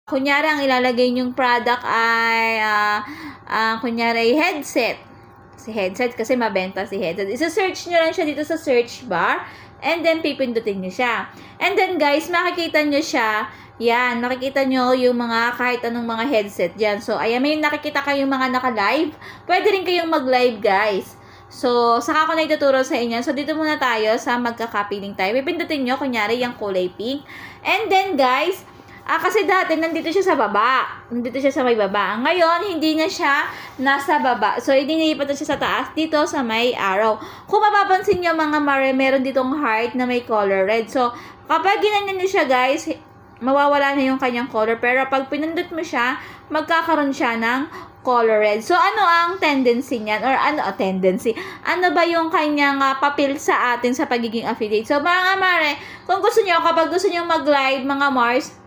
kunyari ang ilalagay niyong product ay kunyari headset. Si headset kasi mabenta si headset. Isa-search niyo lang siya dito sa search bar and then pipindutin niyo siya. And then guys, makikita niyo siya. Yan, makikita nyo yung mga kahit anong mga headset dyan. So, ayan, may nakikita kayong mga naka-live. Pwede rin kayong mag-live, guys. So, saka ko na ituturo sa inyo. So, dito muna tayo sa magka-copy link tayo. Pipindutin nyo, kunyari, yung kulay pink. And then, guys, kasi dati, nandito siya sa baba. Nandito siya sa may baba. Ngayon, hindi na siya nasa baba. So, inilipat na siya sa taas, dito sa may arrow. Kung mapapansin nyo, mga mare, meron ditong heart na may color red. So, kapag ginanyan nyo siya, guys, mawawala na yung kanyang color. Pero, pag pinindot mo siya, magkakaroon siya ng color red. So, ano ang tendency niyan? Or ano, tendency? Ano ba yung kanyang papel sa atin sa pagiging affiliate? So, mga mare, kung gusto nyo, kapag gusto nyo mag-live, mga Mars,